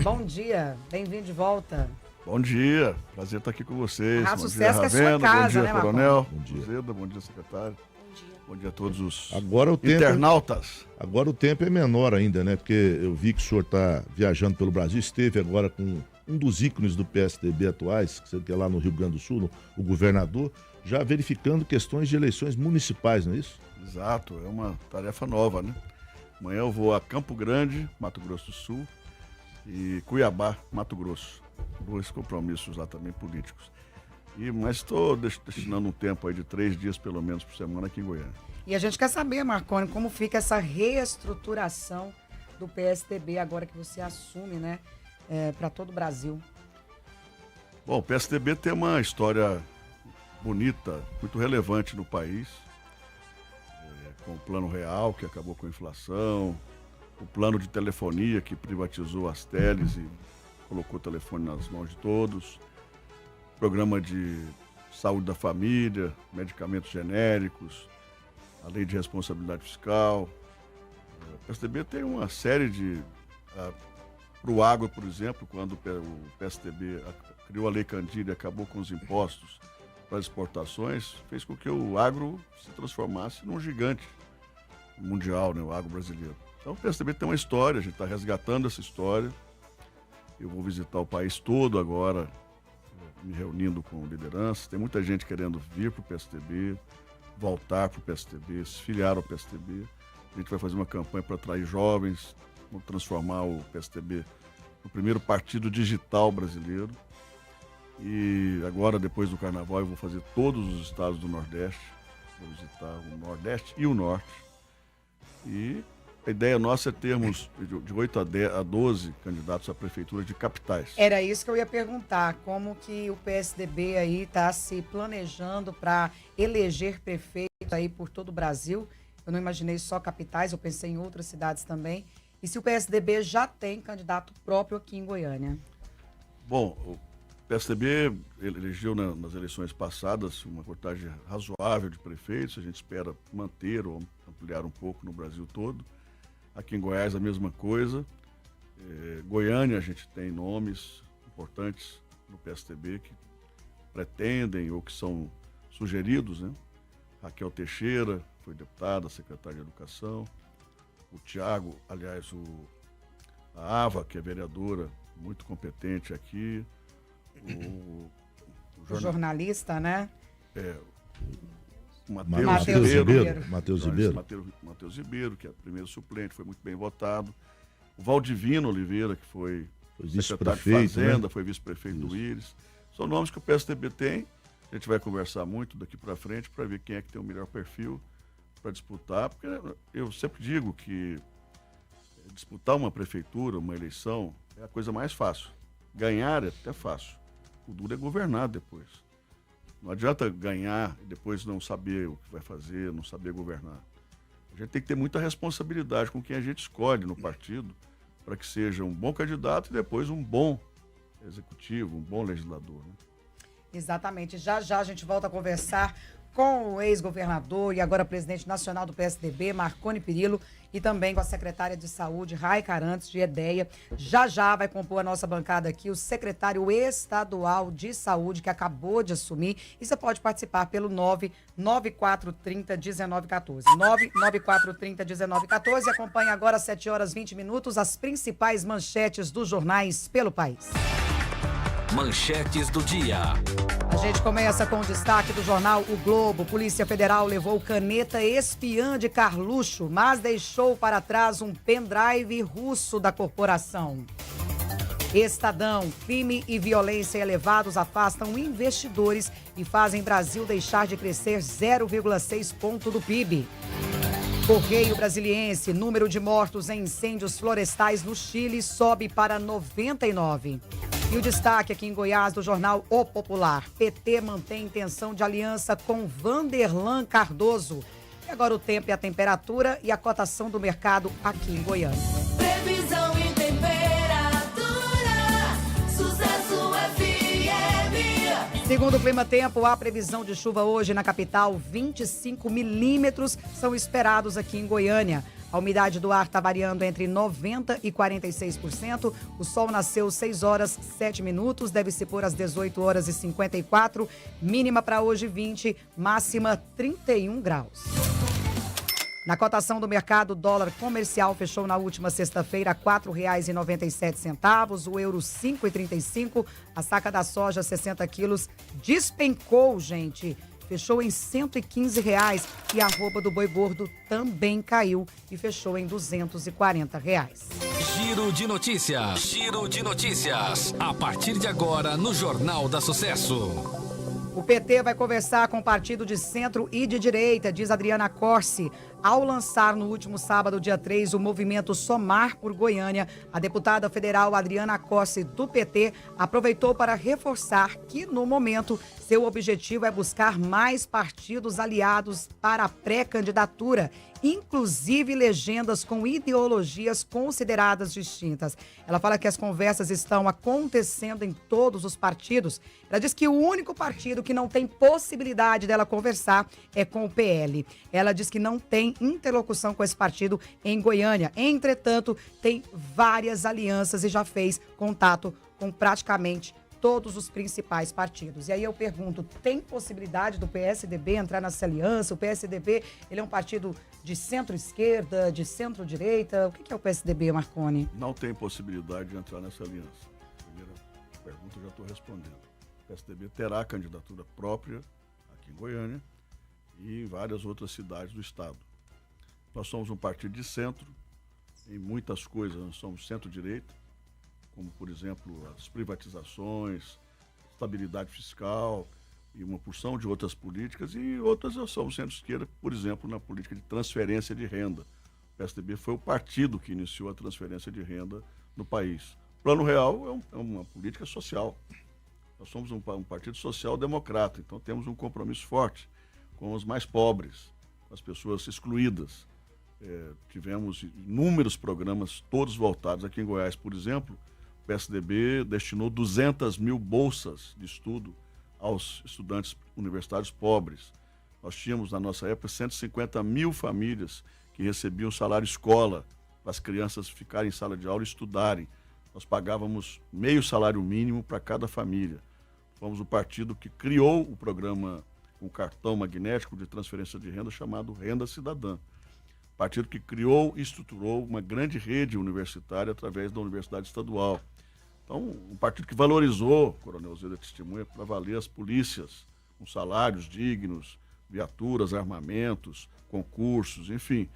bom dia, bem-vindo de volta. Bom dia, prazer estar aqui com vocês. Ah, bom sucesso dia, que é sua casa, bom dia, né, Coronel. Bom dia. Zeda, bom dia, secretário. Bom dia. Bom dia a todos os Agora o tempo, internautas. agora o tempo é menor ainda, né? Porque eu vi que o senhor está viajando pelo Brasil, esteve agora com um dos ícones do PSDB atuais, que é lá no Rio Grande do Sul, o governador, já verificando questões de eleições municipais, não é isso? Exato, é uma tarefa nova, né? Amanhã eu vou a Campo Grande, Mato Grosso do Sul, e Cuiabá, Mato Grosso. Dois compromissos lá também políticos. Mas estou destinando um tempo aí de 3 dias, pelo menos, por semana aqui em Goiânia. E a gente quer saber, Marconi, como fica essa reestruturação do PSDB agora que você assume, né, para todo o Brasil. Bom, o PSDB tem uma história bonita, muito relevante no país, com o Plano Real, que acabou com a inflação, o plano de telefonia, que privatizou as teles e colocou o telefone nas mãos de todos, programa de saúde da família, medicamentos genéricos, a lei de responsabilidade fiscal. O PSDB tem uma série de... Para o agro, por exemplo, quando o PSDB criou a Lei Candir e acabou com os impostos para as exportações, fez com que o agro se transformasse num gigante mundial, né, o agro brasileiro. Então o PSDB tem uma história, a gente está resgatando essa história. Eu vou visitar o país todo agora, me reunindo com lideranças. Tem muita gente querendo vir para o PSDB, voltar para o PSDB, se filiar ao PSDB. A gente vai fazer uma campanha para atrair jovens, vamos transformar o PSDB no primeiro partido digital brasileiro. E agora, depois do Carnaval, eu vou fazer todos os estados do Nordeste, vou visitar o Nordeste e o Norte. E a ideia nossa é termos de 8 a 12 candidatos à prefeitura de capitais. Era isso que eu ia perguntar, como que o PSDB aí está se planejando para eleger prefeito aí por todo o Brasil. Eu não imaginei só capitais, eu pensei em outras cidades também. E se o PSDB já tem candidato próprio aqui em Goiânia? Bom, o PSDB elegeu nas eleições passadas uma contagem razoável de prefeitos, a gente espera manter ou ampliar um pouco no Brasil todo. Aqui em Goiás a mesma coisa. Goiânia a gente tem nomes importantes no PSDB que pretendem ou que são sugeridos, né? Raquel Teixeira foi deputada, secretária de Educação. O Tiago, aliás, a Ava, que é vereadora, muito competente aqui. O jornalista, né? O Matheus Ribeiro. Matheus Ribeiro, que é o primeiro suplente, foi muito bem votado. O Valdivino Oliveira, que foi secretário de Fazenda, né? Foi vice-prefeito do Íris. São nomes que o PSDB tem. A gente vai conversar muito daqui para frente para ver quem é que tem o melhor perfil para disputar, porque eu sempre digo que disputar uma prefeitura, uma eleição, é a coisa mais fácil. Ganhar é até fácil. O duro é governar depois. Não adianta ganhar e depois não saber o que vai fazer, não saber governar. A gente tem que ter muita responsabilidade com quem a gente escolhe no partido para que seja um bom candidato e depois um bom executivo, um bom legislador, né? Exatamente. Já já a gente volta a conversar com o ex-governador e agora presidente nacional do PSDB, Marconi Perillo, e também com a secretária de Saúde, Raica Arantes, de EDEA. Já já vai compor a nossa bancada aqui o secretário estadual de Saúde, que acabou de assumir. E você pode participar pelo 99430-1914. 99430-1914. Acompanhe agora às 7h20 as principais manchetes dos jornais pelo país. Manchetes do dia. A gente começa com o destaque do jornal O Globo. Polícia Federal levou caneta espiã de Carluxo, mas deixou para trás um pendrive russo da corporação. Estadão, crime e violência elevados afastam investidores e fazem Brasil deixar de crescer 0,6 ponto do PIB. Correio Brasiliense, número de mortos em incêndios florestais no Chile sobe para 99. E o destaque aqui em Goiás do jornal O Popular. PT mantém intenção de aliança com Vanderlan Cardoso. E agora o tempo e a temperatura e a cotação do mercado aqui em Goiânia. Previsão e temperatura, Sucesso FM. Segundo o Clima Tempo, há previsão de chuva hoje na capital. 25 milímetros são esperados aqui em Goiânia. A umidade do ar está variando entre 90% e 46%. O sol nasceu 6 horas 7 minutos, deve se pôr às 18 horas e 54. Mínima para hoje 20, máxima 31 graus. Na cotação do mercado, o dólar comercial fechou na última sexta-feira a R$ 4,97, o euro R$ 5,35, a saca da soja 60 quilos despencou, gente. Fechou em R$ 115 e a arroba do boi gordo também caiu e fechou em R$ 240. Giro de notícias. Giro de notícias. A partir de agora no Jornal da Sucesso. O PT vai conversar com o partido de centro e de direita, diz Adriana Corsi. Ao lançar no último sábado, dia 3, o movimento Somar por Goiânia, a deputada federal Adriana Corsi, do PT, aproveitou para reforçar que, no momento, seu objetivo é buscar mais partidos aliados para a pré-candidatura, inclusive legendas com ideologias consideradas distintas. Ela fala que as conversas estão acontecendo em todos os partidos. Ela diz que o único partido que não tem possibilidade dela conversar é com o PL. Ela diz que não tem interlocução com esse partido em Goiânia. Entretanto, tem várias alianças e já fez contato com praticamente todos os principais partidos. E aí eu pergunto, tem possibilidade do PSDB entrar nessa aliança? O PSDB, ele é um partido de centro-esquerda, de centro-direita? O que é o PSDB, Marconi? Não tem possibilidade de entrar nessa aliança. Primeira pergunta eu já estou respondendo. O PSDB terá candidatura própria aqui em Goiânia e em várias outras cidades do estado. Nós somos um partido de centro, em muitas coisas nós somos centro-direita, como, por exemplo, as privatizações, estabilidade fiscal e uma porção de outras políticas, e outras nós somos centro-esquerda, por exemplo, na política de transferência de renda. O PSDB foi o partido que iniciou a transferência de renda no país. O Plano Real é uma política social. Nós somos um partido social-democrata, então temos um compromisso forte com os mais pobres, com as pessoas excluídas. Tivemos inúmeros programas, todos voltados. Aqui em Goiás, por exemplo, o PSDB destinou 200 mil bolsas de estudo aos estudantes universitários pobres. Nós tínhamos, na nossa época, 150 mil famílias que recebiam salário escola para as crianças ficarem em sala de aula e estudarem. Nós pagávamos meio salário mínimo para cada família. Fomos o partido que criou o programa com cartão magnético de transferência de renda chamado Renda Cidadã. Partido que criou e estruturou uma grande rede universitária através da Universidade Estadual. Então, um partido que valorizou, Coronel Zé da testemunha, para valer as polícias, com salários dignos, viaturas, armamentos, concursos, enfim.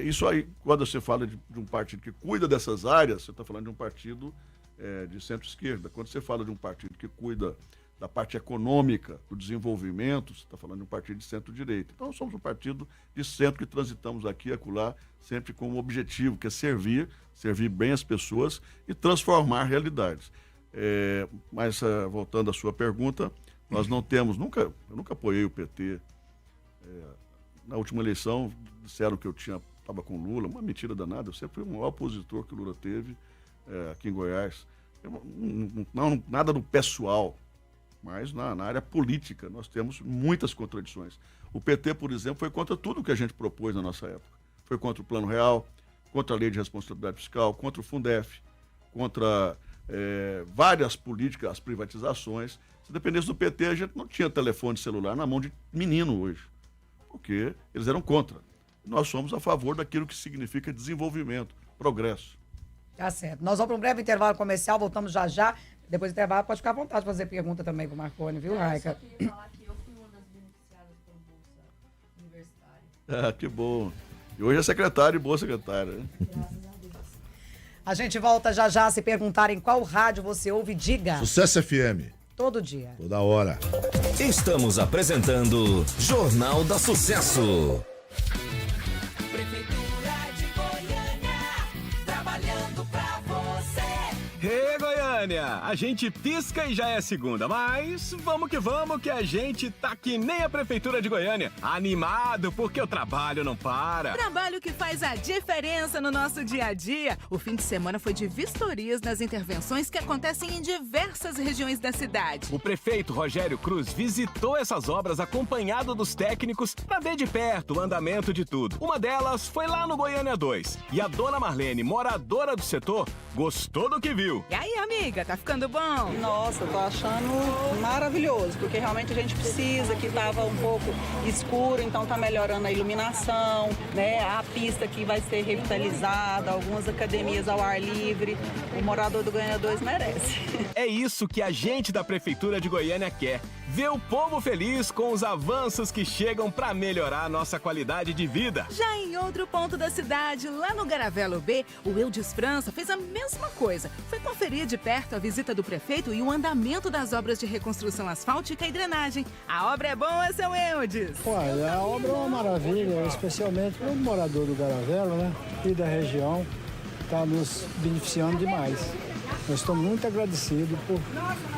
Isso aí, quando você fala de um partido que cuida dessas áreas, você está falando de um partido de centro-esquerda. Quando você fala de um partido que cuida da parte econômica, do desenvolvimento, você está falando de um partido de centro-direita. Então, somos um partido de centro que transitamos aqui e acolá, sempre com um objetivo, que é servir bem as pessoas e transformar realidades. Mas, voltando à sua pergunta, nós não temos, eu nunca apoiei o PT. Na última eleição, disseram que eu estava com Lula, uma mentira danada, eu sempre fui o maior opositor que o Lula teve aqui em Goiás. Nada do pessoal, mas na área política nós temos muitas contradições. O PT, por exemplo, foi contra tudo que a gente propôs na nossa época. Foi contra o Plano Real, contra a Lei de Responsabilidade Fiscal, contra o Fundef, contra várias políticas, as privatizações. Se dependesse do PT, a gente não tinha telefone celular na mão de menino hoje, porque eles eram contra. Nós somos a favor daquilo que significa desenvolvimento, progresso. Tá certo. Nós vamos para um breve intervalo comercial, voltamos já já. Depois do intervalo, pode ficar à vontade de fazer pergunta também pro Marconi, viu, Raica? Eu só queria falar que eu fui uma das beneficiadas por bolsa universitária. Que bom. E hoje é secretário e boa secretária, né? Graças a Deus. A gente volta já já. Se perguntarem qual rádio você ouve, diga. Sucesso FM. Todo dia. Toda hora. Estamos apresentando Jornal da Sucesso. Prefeitura de Goiânia, trabalhando pra você. Hey, Goiânia! Goiânia! A gente pisca e já é segunda, mas vamos que a gente tá que nem a Prefeitura de Goiânia, animado porque o trabalho não para. Trabalho que faz a diferença no nosso dia a dia. O fim de semana foi de vistorias nas intervenções que acontecem em diversas regiões da cidade. O prefeito Rogério Cruz visitou essas obras acompanhado dos técnicos para ver de perto o andamento de tudo. Uma delas foi lá no Goiânia 2 e a dona Marlene, moradora do setor, gostou do que viu. E aí, amiga, tá ficando bom? Nossa, tô achando maravilhoso, porque realmente a gente precisa, que tava um pouco escuro, então tá melhorando a iluminação, né? A pista aqui vai ser revitalizada, algumas academias ao ar livre. O morador do Goiânia 2 merece. É isso que a gente da Prefeitura de Goiânia quer. Ver o povo feliz com os avanços que chegam para melhorar a nossa qualidade de vida. Já em outro ponto da cidade, lá no Garavelo B, o Eudes França fez a mesma coisa. Foi conferir de perto a visita do prefeito e o andamento das obras de reconstrução asfáltica e drenagem. A obra é boa, seu Eudes? Olha, a obra é uma maravilha, especialmente para o morador do Garavelo, né? E da região, está nos beneficiando demais. Nós estamos muito agradecidos por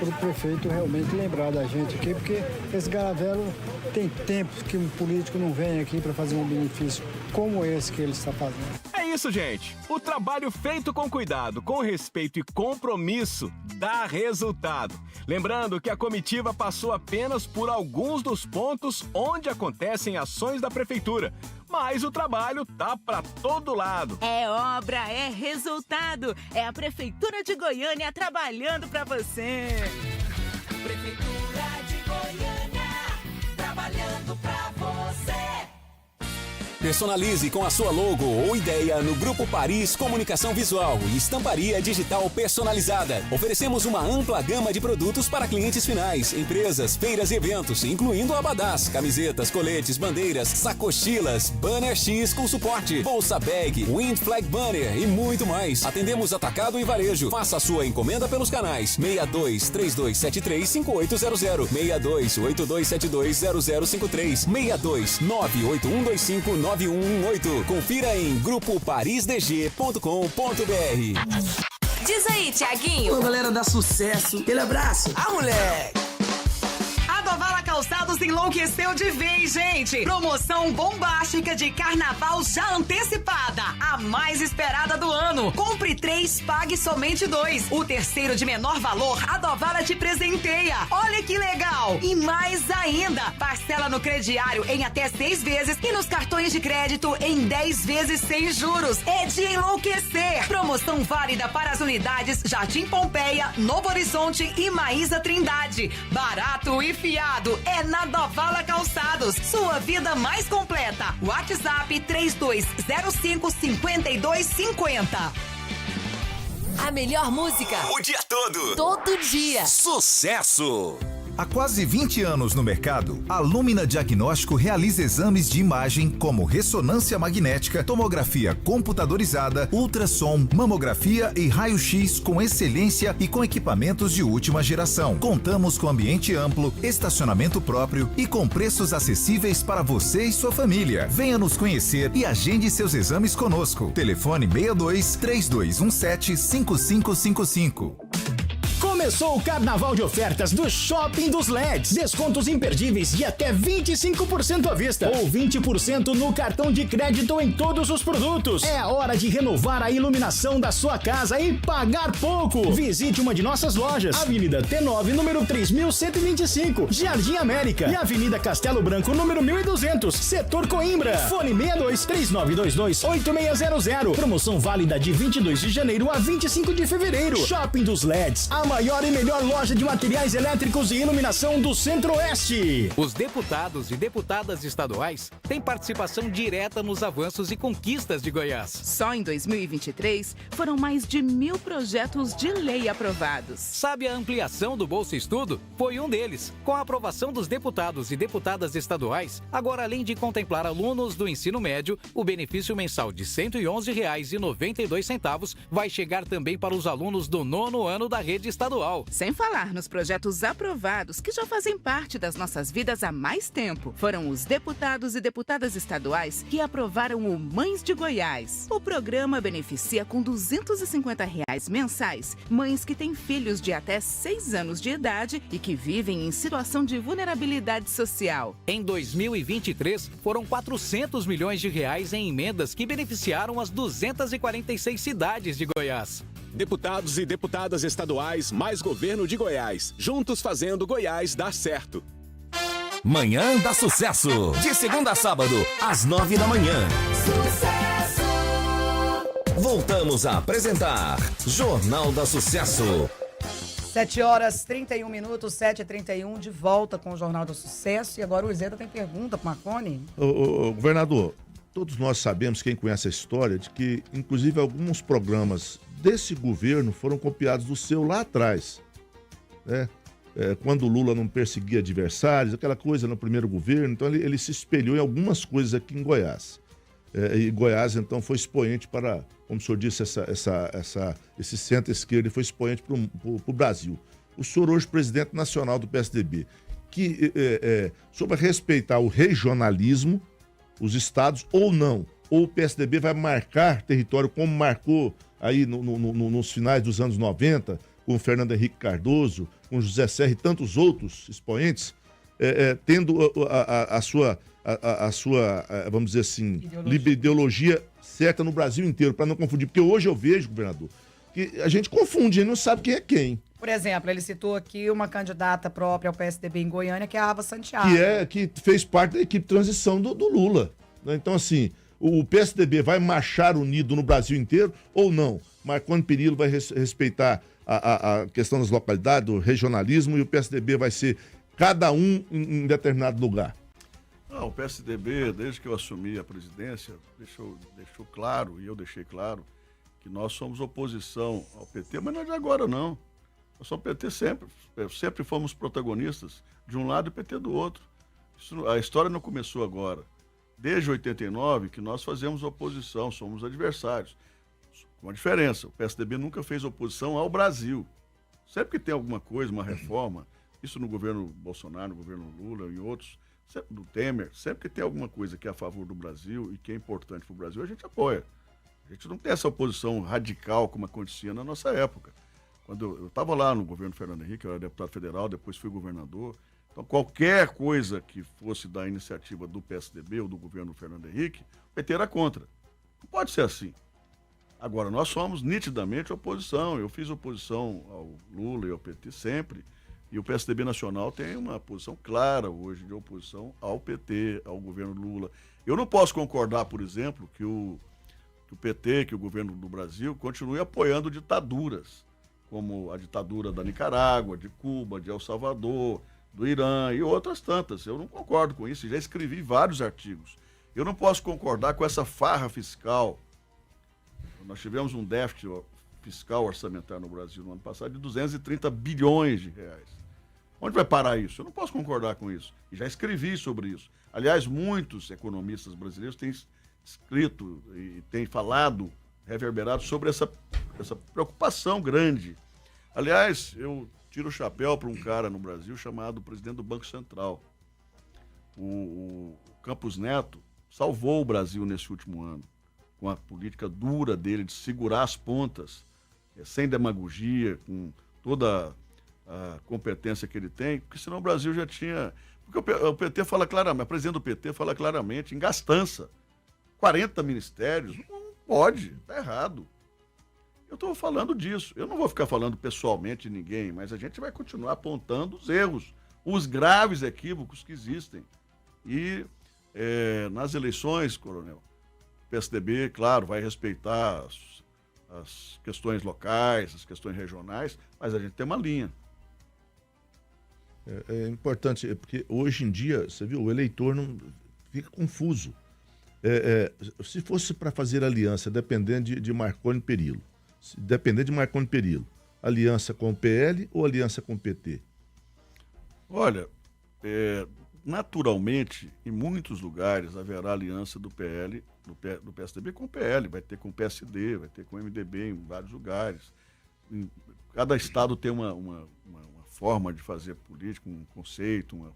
o prefeito realmente lembrar da gente aqui, porque esse Garavelo tem tempos que um político não vem aqui para fazer um benefício como esse que ele está fazendo. É isso, gente. O trabalho feito com cuidado, com respeito e compromisso dá resultado. Lembrando que a comitiva passou apenas por alguns dos pontos onde acontecem ações da prefeitura. Mas o trabalho tá pra todo lado. É obra, é resultado. É a Prefeitura de Goiânia trabalhando pra você. Prefeitura de Goiânia, trabalhando pra você. Personalize com a sua logo ou ideia no Grupo Paris Comunicação Visual e Estamparia Digital Personalizada. Oferecemos uma ampla gama de produtos para clientes finais, empresas, feiras e eventos, incluindo abadás, camisetas, coletes, bandeiras, sacochilas, banner X com suporte, bolsa bag, wind flag banner e muito mais. Atendemos atacado e varejo. Faça a sua encomenda pelos canais 62 3273 5800, 62 8272 0053, 62 98125 9118. Confira em grupoparisdg.com.br. Diz aí, Tiaguinho. Ô, galera, dá sucesso. Aquele abraço. Ah, moleque. A Dovala Calçados enlouqueceu de vez, gente. Promoção bombástica de carnaval já antecipada. A mais esperada do ano. Compre 3, pague somente 2. O terceiro de menor valor, a Dovala te presenteia. Olha que legal. E mais ainda, parcela no crediário em até 6 vezes e nos cartões de crédito em 10 vezes sem juros. É de enlouquecer. Promoção válida para as unidades Jardim Pompeia, Novo Horizonte e Maísa Trindade. Barato e fiado é na Dovala Calçados. Sua vida mais completa. WhatsApp 3205-5250. A melhor música. O dia todo. Todo dia. Sucesso! Há quase 20 anos no mercado, a Lumina Diagnóstico realiza exames de imagem como ressonância magnética, tomografia computadorizada, ultrassom, mamografia e raio-x com excelência e com equipamentos de última geração. Contamos com ambiente amplo, estacionamento próprio e com preços acessíveis para você e sua família. Venha nos conhecer e agende seus exames conosco. Telefone 62 3217 5555. Começou o carnaval de ofertas do Shopping dos LEDs. Descontos imperdíveis de até 25% à vista ou 20% no cartão de crédito em todos os produtos. É a hora de renovar a iluminação da sua casa e pagar pouco. Visite uma de nossas lojas. Avenida T9, número 3125, Jardim América, e Avenida Castelo Branco, número 1200, Setor Coimbra. Fone 62 3922 8600. Promoção válida de 22 de janeiro a 25 de fevereiro. Shopping dos LEDs, a maior e melhor loja de materiais elétricos e iluminação do Centro-Oeste. Os deputados e deputadas estaduais têm participação direta nos avanços e conquistas de Goiás. Só em 2023, foram mais de 1.000 projetos de lei aprovados. Sabe a ampliação do Bolsa Estudo? Foi um deles. Com a aprovação dos deputados e deputadas estaduais, agora além de contemplar alunos do ensino médio, o benefício mensal de R$ 111,92 vai chegar também para os alunos do 9º ano da rede estadual. estadual. Sem falar nos projetos aprovados que já fazem parte das nossas vidas há mais tempo. Foram os deputados e deputadas estaduais que aprovaram o Mães de Goiás. O programa beneficia com R$250 mensais mães que têm filhos de até 6 anos de idade e que vivem em situação de vulnerabilidade social. Em 2023, foram R$400 milhões em emendas que beneficiaram as 246 cidades de Goiás. Deputados e deputadas estaduais, mais governo de Goiás. Juntos fazendo Goiás dar certo. Manhã dá Sucesso. De segunda a sábado, às 9 da manhã. Sucesso! Voltamos a apresentar Jornal da Sucesso. 7h31, 7h31, de volta com o Jornal do Sucesso. E agora o Iseta tem pergunta para o Marconi. Governador, todos nós sabemos, quem conhece a história, de que, inclusive, alguns programas desse governo foram copiados do seu lá atrás, né? Quando o Lula não perseguia adversários, aquela coisa no primeiro governo. Então, ele se espelhou em algumas coisas aqui em Goiás. E Goiás, então, foi expoente para, como o senhor disse, esse centro-esquerda foi expoente para o Brasil. O senhor hoje, presidente nacional do PSDB, que sobre respeitar o regionalismo, os estados ou não, ou o PSDB vai marcar território como marcou aí nos finais dos anos 90, com o Fernando Henrique Cardoso, com José Serra e tantos outros expoentes, tendo a sua, vamos dizer assim, ideologia certa no Brasil inteiro, para não confundir. Porque hoje eu vejo, governador, que a gente confunde, a gente não sabe quem é quem. Por exemplo, ele citou aqui uma candidata própria ao PSDB em Goiânia, que é a Ava Santiago. Que fez parte da equipe de transição do Lula. Então, assim, o PSDB vai marchar unido no Brasil inteiro ou não? Marconi Perillo vai respeitar a questão das localidades, do regionalismo, e o PSDB vai ser cada um em determinado lugar? O PSDB, desde que eu assumi a presidência, deixou claro, e eu deixei claro, que nós somos oposição ao PT, mas não é de agora, não. Nós somos PT sempre fomos protagonistas de um lado e PT do outro. A história não começou agora. Desde 89 que nós fazemos oposição, somos adversários. Com uma diferença, o PSDB nunca fez oposição ao Brasil. Sempre que tem alguma coisa, uma reforma, isso no governo Bolsonaro, no governo Lula e outros, do Temer, sempre que tem alguma coisa que é a favor do Brasil e que é importante para o Brasil, a gente apoia. A gente não tem essa oposição radical como acontecia na nossa época. Quando eu estava lá no governo Fernando Henrique, eu era deputado federal, depois fui governador. Então, qualquer coisa que fosse da iniciativa do PSDB ou do governo Fernando Henrique, o PT era contra. Não pode ser assim. Agora, nós somos nitidamente oposição. Eu fiz oposição ao Lula e ao PT sempre. E o PSDB nacional tem uma posição clara hoje de oposição ao PT, ao governo Lula. Eu não posso concordar, por exemplo, que o PT, que o governo do Brasil, continue apoiando ditaduras, como a ditadura da Nicarágua, de Cuba, de El Salvador, do Irã e outras tantas. Eu não concordo com isso, já escrevi vários artigos. Eu não posso concordar com essa farra fiscal. Nós tivemos um déficit fiscal orçamentário no Brasil no ano passado de 230 bilhões de reais. Onde vai parar isso? Eu não posso concordar com isso. E já escrevi sobre isso. Aliás, muitos economistas brasileiros têm escrito e têm falado, reverberado sobre essa preocupação grande. Aliás, eu tiro o chapéu para um cara no Brasil chamado presidente do Banco Central. O Campos Neto salvou o Brasil nesse último ano, com a política dura dele de segurar as pontas, sem demagogia, com toda a competência que ele tem, porque senão o Brasil já tinha... Porque o PT fala claramente, a presidente do PT fala claramente em gastança. 40 ministérios, não pode, está errado. Eu estou falando disso. Eu não vou ficar falando pessoalmente de ninguém, mas a gente vai continuar apontando os erros, os graves equívocos que existem. E nas eleições, coronel, o PSDB, claro, vai respeitar as questões locais, as questões regionais, mas a gente tem uma linha. É importante, porque hoje em dia, você viu, o eleitor não fica confuso. Se fosse para fazer aliança, dependendo de Marconi Perillo, aliança com o PL ou aliança com o PT? Olha, naturalmente, em muitos lugares haverá aliança do PSDB com o PL, vai ter com o PSD, vai ter com o MDB em vários lugares. cada estado tem uma forma de fazer política, um conceito,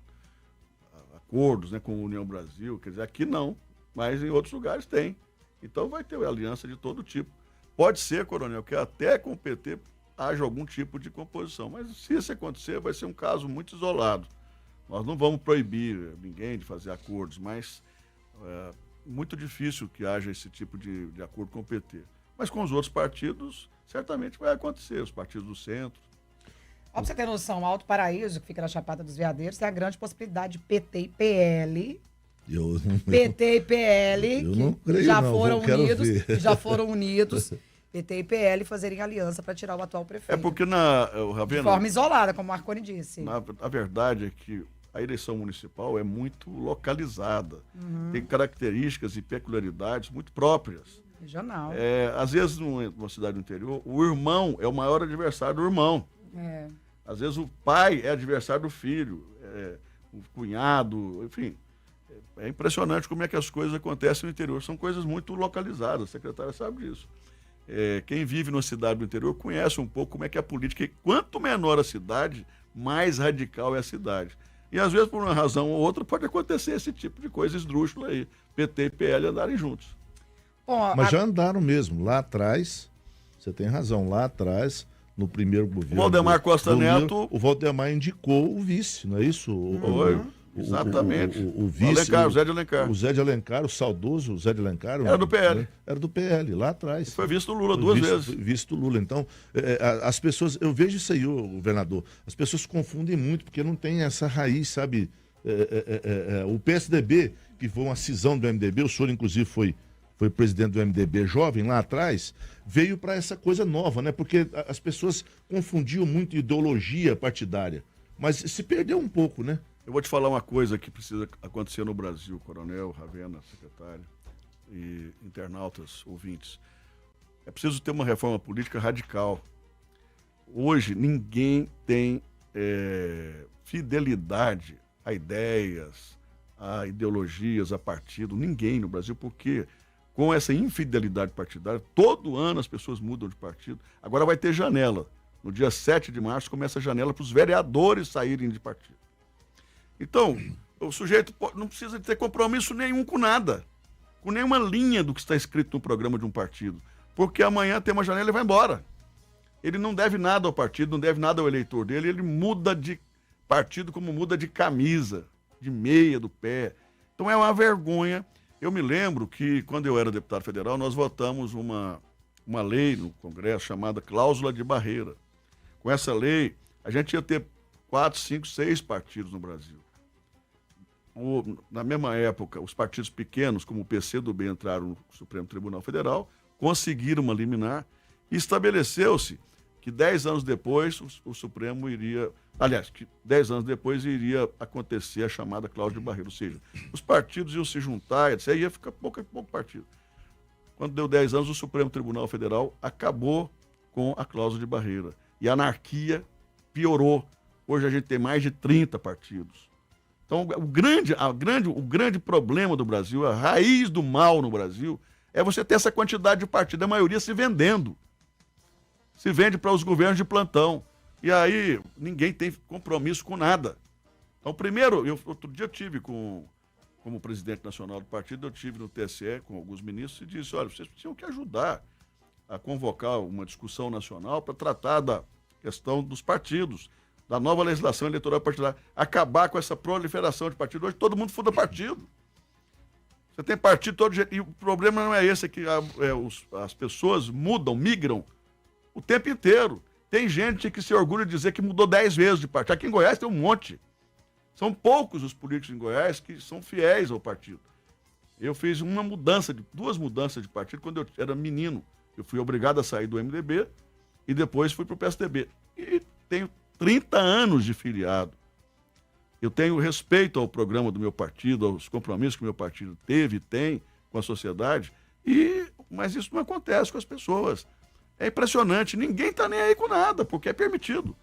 acordos, né, com a União Brasil. Quer dizer, aqui não, mas em outros lugares tem. Então vai ter aliança de todo tipo. Pode ser, coronel, que até com o PT haja algum tipo de composição, mas se isso acontecer, vai ser um caso muito isolado. Nós não vamos proibir ninguém de fazer acordos, mas é muito difícil que haja esse tipo de acordo com o PT. Mas com os outros partidos, certamente vai acontecer, os partidos do centro. Ó, pra você ter noção, Alto Paraíso, que fica na Chapada dos Veadeiros, tem a grande possibilidade de PT e PL. PT e PL, eu não creio, já não. foram unidos, Ver. já foram unidos, PT e PL fazerem aliança para tirar o atual prefeito. É porque de forma isolada, como o Marconi disse. A verdade é que a eleição municipal é muito localizada. Tem características e peculiaridades muito próprias. Regional. Às vezes, numa cidade do interior, o irmão é o maior adversário do irmão. Às vezes o pai é adversário do filho, o cunhado, enfim. É impressionante como é que as coisas acontecem no interior. São coisas muito localizadas, a secretária sabe disso. Quem vive numa cidade do interior conhece um pouco como é que é a política. E quanto menor a cidade, mais radical é a cidade. E às vezes, por uma razão ou outra, pode acontecer esse tipo de coisa esdrúxula aí. PT e PL andarem juntos. Bom, mas já andaram mesmo. Lá atrás, você tem razão, lá atrás, no primeiro governo... O Valdemar Costa Neto... O Valdemar indicou o vice, não é isso? Exatamente. O vice, o Zé de Alencar. O Zé de Alencar, o saudoso Zé de Alencar. Era do PL. Né? Era do PL, lá atrás. Foi vice do Lula duas vezes. Vice do Lula. Então, as pessoas... Eu vejo isso aí, governador. As pessoas confundem muito, porque não tem essa raiz, sabe? O PSDB, que foi uma cisão do MDB, o senhor, inclusive, foi presidente do MDB jovem lá atrás, veio para essa coisa nova, né? Porque as pessoas confundiam muito ideologia partidária. Mas se perdeu um pouco, né? Eu vou te falar uma coisa que precisa acontecer no Brasil, coronel, Ravena, secretário e internautas, ouvintes. É preciso ter uma reforma política radical. Hoje, ninguém tem fidelidade a ideias, a ideologias, a partido. Ninguém no Brasil, porque com essa infidelidade partidária, todo ano as pessoas mudam de partido. Agora vai ter janela. No dia 7 de março começa a janela para os vereadores saírem de partido. Então, o sujeito não precisa ter compromisso nenhum com nada, com nenhuma linha do que está escrito no programa de um partido, porque amanhã tem uma janela e vai embora. Ele não deve nada ao partido, não deve nada ao eleitor dele, ele muda de partido como muda de camisa, de meia do pé. Então é uma vergonha. Eu me lembro que, quando eu era deputado federal, nós votamos uma lei no Congresso chamada Cláusula de Barreira. Com essa lei, a gente ia ter 4, 5, 6 partidos no Brasil. Na mesma época, os partidos pequenos, como o PCdoB, entraram no Supremo Tribunal Federal, conseguiram uma liminar e estabeleceu-se que 10 anos depois o Supremo iria... Aliás, que 10 anos depois iria acontecer a chamada cláusula de barreira, ou seja, os partidos iam se juntar, etc., ia ficar pouco partido. Quando deu 10 anos, o Supremo Tribunal Federal acabou com a cláusula de barreira. E a anarquia piorou. Hoje a gente tem mais de 30 partidos. Então, o grande problema do Brasil, a raiz do mal no Brasil, é você ter essa quantidade de partidos, a maioria se vendendo. Se vende para os governos de plantão. E aí, ninguém tem compromisso com nada. Então, primeiro, outro dia eu tive como presidente nacional do partido, eu tive no TSE com alguns ministros e disse, olha, vocês precisam que ajudar a convocar uma discussão nacional para tratar da questão dos partidos, da nova legislação eleitoral partidária, acabar com essa proliferação de partidos. Hoje todo mundo funda partido. Você tem partido de todo jeito. E o problema não é esse, é que as pessoas migram o tempo inteiro. Tem gente que se orgulha de dizer que mudou 10 vezes de partido. Aqui em Goiás tem um monte. São poucos os políticos em Goiás que são fiéis ao partido. Eu fiz duas mudanças de partido quando eu era menino. Eu fui obrigado a sair do MDB e depois fui para o PSDB. E tenho 30 anos de filiado. Eu tenho respeito ao programa do meu partido, aos compromissos que o meu partido teve e tem com a sociedade, mas isso não acontece com as pessoas. É impressionante, ninguém está nem aí com nada, porque é permitido.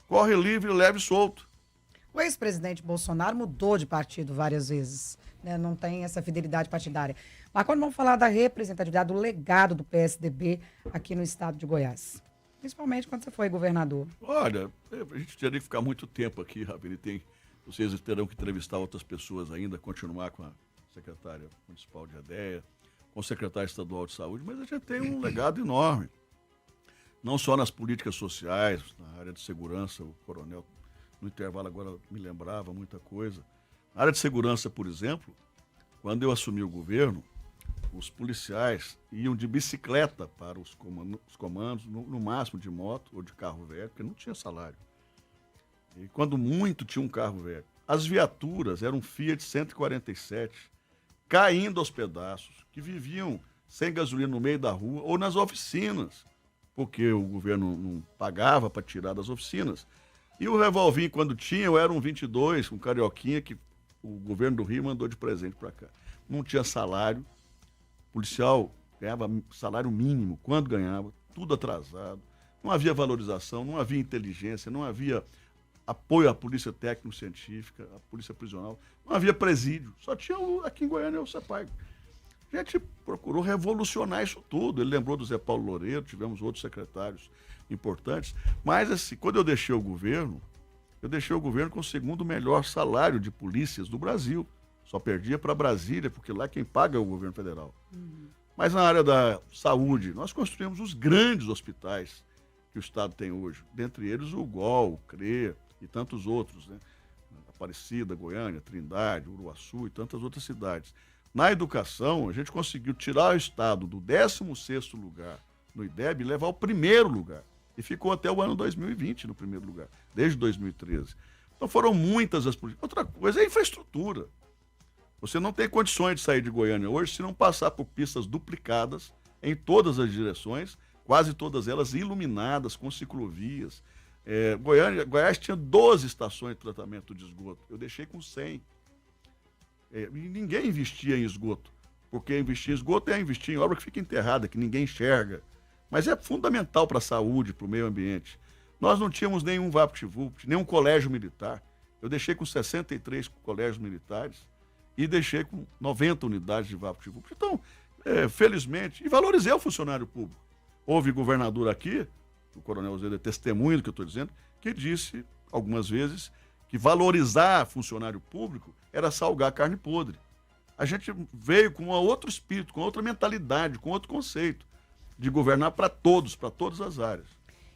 Corre livre, leve e solto. O ex-presidente Bolsonaro mudou de partido várias vezes, né? Não tem essa fidelidade partidária. Mas quando vamos falar da representatividade, do legado do PSDB aqui no estado de Goiás? Principalmente quando você foi governador. Olha, a gente teria que ficar muito tempo aqui, Ravine. Vocês terão que entrevistar outras pessoas ainda, continuar com a secretária municipal de EDEA, com o secretário estadual de saúde, mas a gente tem um legado enorme. Não só nas políticas sociais, na área de segurança, o coronel, no intervalo agora me lembrava muita coisa. Na área de segurança, por exemplo, quando eu assumi o governo, os policiais iam de bicicleta para os comandos, no máximo de moto ou de carro velho, porque não tinha salário. E quando muito tinha um carro velho. As viaturas eram Fiat 147, caindo aos pedaços, que viviam sem gasolina no meio da rua ou nas oficinas, porque o governo não pagava para tirar das oficinas. E o revolvinho, quando tinha, eu era um 22, um carioquinha, que o governo do Rio mandou de presente para cá. Não tinha salário, o policial ganhava salário mínimo, quando ganhava, tudo atrasado. Não havia valorização, não havia inteligência, não havia apoio à polícia técnico-científica, à polícia prisional, não havia presídio, só tinha aqui em Goiânia o CEPAG. A gente procurou revolucionar isso tudo. Ele lembrou do Zé Paulo Loureiro, tivemos outros secretários importantes, mas assim, quando eu deixei o governo com o segundo melhor salário de polícias do Brasil. Só perdia para Brasília, porque lá quem paga é o governo federal. Mas na área da saúde, nós construímos os grandes hospitais que o Estado tem hoje, dentre eles o GOL, o CRE e tantos outros, né? Aparecida, Goiânia, Trindade, Uruaçu e tantas outras cidades. Na educação, a gente conseguiu tirar o Estado do 16º lugar no IDEB e levar ao primeiro lugar. E ficou até o ano 2020 no primeiro lugar, desde 2013. Então foram muitas as políticas. Outra coisa é a infraestrutura. Você não tem condições de sair de Goiânia hoje se não passar por pistas duplicadas em todas as direções, quase todas elas iluminadas, com ciclovias. Goiás tinha 12 estações de tratamento de esgoto. Eu deixei com 100. E ninguém investia em esgoto, porque investir em esgoto é investir em obra que fica enterrada, que ninguém enxerga. Mas é fundamental para a saúde, para o meio ambiente. Nós não tínhamos nenhum VaptVupt, nenhum colégio militar. Eu deixei com 63 colégios militares e deixei com 90 unidades de VaptVupt. Então, felizmente, e valorizei o funcionário público. Houve governador aqui, o coronel Zé é testemunho do que eu estou dizendo, que disse algumas vezes que valorizar funcionário público era salgar carne podre. A gente veio com outro espírito, com outra mentalidade, com outro conceito de governar para todos, para todas as áreas.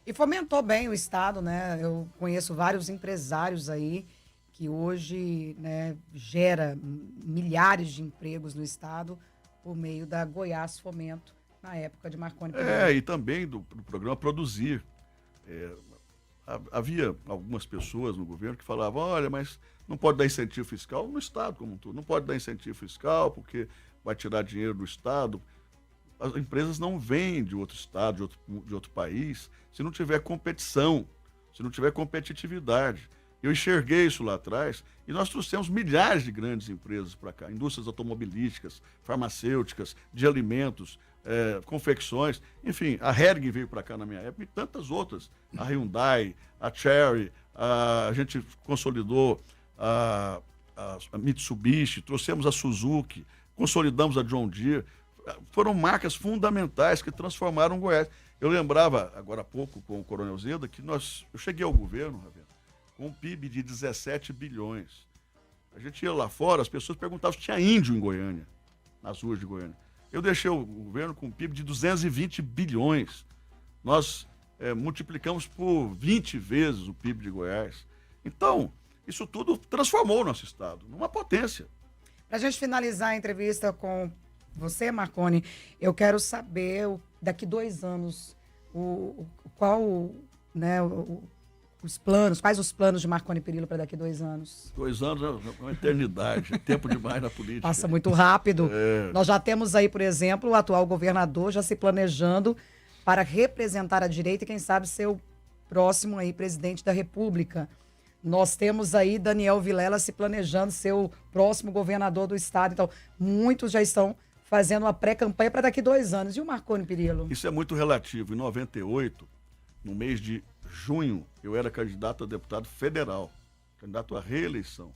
E fomentou bem o Estado, né? Eu conheço vários empresários aí que hoje, né, gera milhares de empregos no Estado por meio da Goiás Fomento, na época de Marconi Perillo. E também do programa Produzir. Havia algumas pessoas no governo que falavam, olha, mas não pode dar incentivo fiscal no Estado como um todo. Não pode dar incentivo fiscal porque vai tirar dinheiro do Estado. As empresas não vêm de outro estado, de outro país, se não tiver competição, se não tiver competitividade. Eu enxerguei isso lá atrás e nós trouxemos milhares de grandes empresas para cá, indústrias automobilísticas, farmacêuticas, de alimentos, confecções, enfim, a Hering veio para cá na minha época e tantas outras, a Hyundai, a Chery, a gente consolidou a Mitsubishi, trouxemos a Suzuki, consolidamos a John Deere. Foram marcas fundamentais que transformaram Goiás. Eu lembrava, agora há pouco, com o Coronel Zeda, que eu cheguei ao governo, Ravena, com um PIB de 17 bilhões. A gente ia lá fora, as pessoas perguntavam se tinha índio em Goiânia, nas ruas de Goiânia. Eu deixei o governo com um PIB de 220 bilhões. Nós multiplicamos por 20 vezes o PIB de Goiás. Então, isso tudo transformou o nosso estado numa potência. Para a gente finalizar a entrevista com você, Marconi, eu quero saber, daqui 2 anos, quais os planos de Marconi Perillo para daqui 2 anos? 2 anos é uma eternidade, é tempo demais na política. Passa muito rápido. Nós já temos aí, por exemplo, o atual governador já se planejando para representar a direita e, quem sabe, ser o próximo aí presidente da República. Nós temos aí Daniel Vilela se planejando ser o próximo governador do estado. Então, muitos já estão fazendo uma pré-campanha para daqui 2 anos. E o Marconi Perillo? Isso é muito relativo. Em 98, no mês de junho, eu era candidato a deputado federal, candidato à reeleição.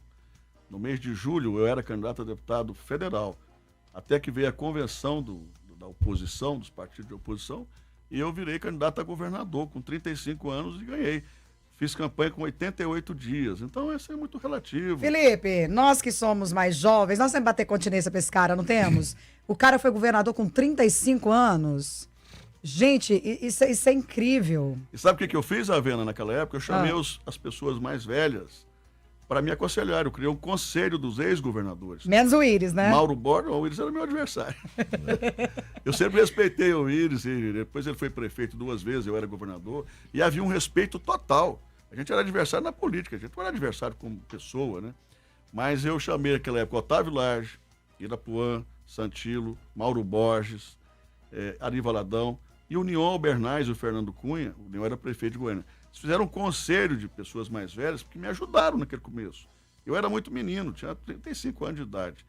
No mês de julho, eu era candidato a deputado federal. Até que veio a convenção da oposição, dos partidos de oposição, e eu virei candidato a governador com 35 anos e ganhei. Fiz campanha com 88 dias, então isso é muito relativo. Felipe, nós que somos mais jovens, nós temos que bater continência pra esse cara, não temos? O cara foi governador com 35 anos. Gente, isso é incrível. E sabe o que eu fiz, Ravena, naquela época? Eu chamei as pessoas mais velhas para me aconselhar. Eu criei um conselho dos ex-governadores. Menos o Íris, né? Mauro Borba, o Íris era meu adversário. Eu sempre respeitei o Íris, e depois ele foi prefeito 2 vezes, eu era governador, e havia um respeito total. A gente era adversário na política, a gente não era adversário como pessoa, né? Mas eu chamei naquela época Otávio Lage, Irapuã, Santilo, Mauro Borges, Ari Valadão, e o Nion Albernaz e o Fernando Cunha, o Nion era prefeito de Goiânia. Eles fizeram um conselho de pessoas mais velhas que me ajudaram naquele começo. Eu era muito menino, tinha 35 anos de idade.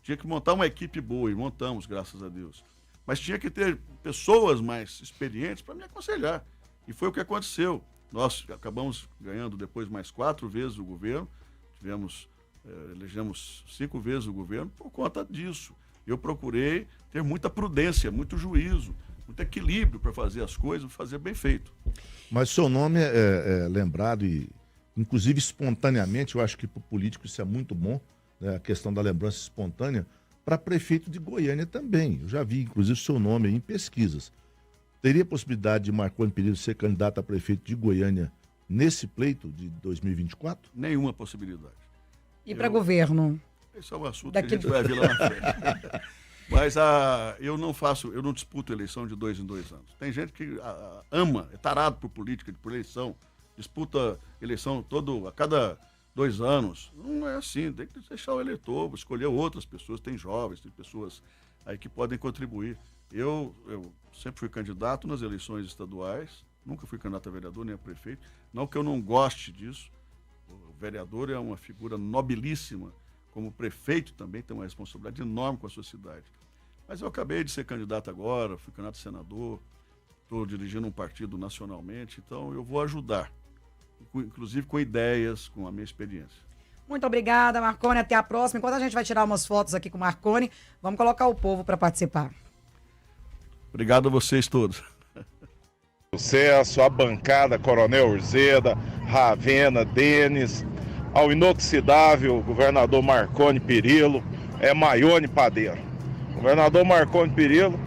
Tinha que montar uma equipe boa, e montamos, graças a Deus. Mas tinha que ter pessoas mais experientes para me aconselhar. E foi o que aconteceu. Nós acabamos ganhando depois mais 4 vezes o governo, elegemos 5 vezes o governo por conta disso. Eu procurei ter muita prudência, muito juízo, muito equilíbrio para fazer as coisas, fazer bem feito. Mas seu nome é lembrado e, inclusive, espontaneamente, eu acho que para o político isso é muito bom, né, a questão da lembrança espontânea, para prefeito de Goiânia também. Eu já vi, inclusive, seu nome aí em pesquisas. Teria possibilidade de Marconi Perillo ser candidato a prefeito de Goiânia nesse pleito de 2024? Nenhuma possibilidade. E para governo? Esse é um assunto que a gente vai ver lá na frente. Mas eu não disputo eleição de 2 em 2 anos. Tem gente que ama, é tarado por política, por eleição, disputa eleição a cada 2 anos. Não é assim, tem que deixar o eleitor, escolher outras pessoas, tem jovens, tem pessoas aí que podem contribuir. Eu sempre fui candidato nas eleições estaduais, nunca fui candidato a vereador nem a prefeito, não que eu não goste disso. O vereador é uma figura nobilíssima, como prefeito também tem uma responsabilidade enorme com a sua cidade. Mas eu acabei de ser candidato agora, fui candidato a senador, estou dirigindo um partido nacionalmente, então eu vou ajudar, inclusive com ideias, com a minha experiência. Muito obrigada, Marconi, até a próxima. Enquanto a gente vai tirar umas fotos aqui com o Marconi, vamos colocar o povo para participar. Obrigado a vocês todos. Sucesso, a bancada Coronel Urzeda, Ravena, Denis, ao inoxidável governador Marconi Perillo, Maione Padeiro. O governador Marconi Perillo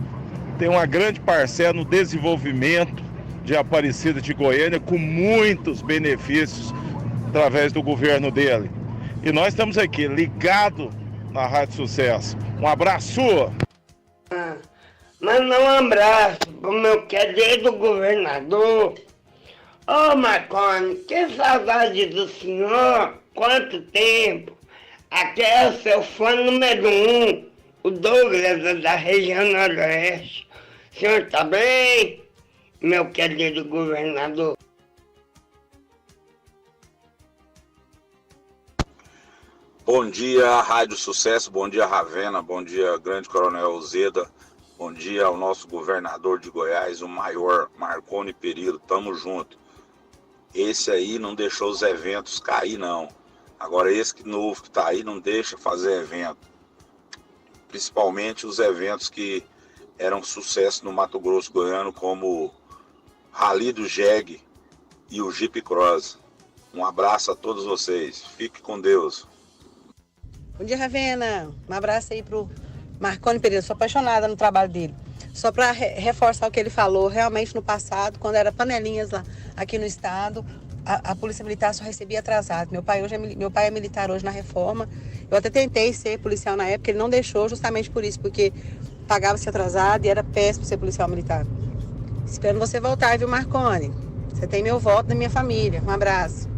tem uma grande parcela no desenvolvimento de Aparecida de Goiânia, com muitos benefícios através do governo dele. E nós estamos aqui, ligados na Rádio Sucesso. Um abraço! Manda um abraço pro meu querido governador. Ô Marconi, que saudade do senhor, quanto tempo. Aqui é o seu fã número 1, o Douglas da região Noroeste. O senhor tá bem, meu querido governador? Bom dia, Rádio Sucesso, bom dia, Ravena, bom dia, Grande Coronel Urzeda, bom dia ao nosso governador de Goiás, o maior, Marconi Perillo, tamo junto. Esse aí não deixou os eventos cair, não. Agora esse novo que tá aí não deixa fazer evento. Principalmente os eventos que eram sucesso no Mato Grosso Goiano, como Rally do Jeg e o Jeep Cross. Um abraço a todos vocês. Fique com Deus. Bom dia, Ravena. Um abraço aí pro Marconi Perillo. Sou apaixonada no trabalho dele. Só para reforçar o que ele falou, realmente no passado, quando era panelinhas lá aqui no estado, a Polícia Militar só recebia atrasado. Meu pai é militar hoje na reforma. Eu até tentei ser policial na época, ele não deixou justamente por isso, porque pagava-se atrasado e era péssimo ser policial militar. Espero você voltar, viu, Marconi? Você tem meu voto na minha família. Um abraço.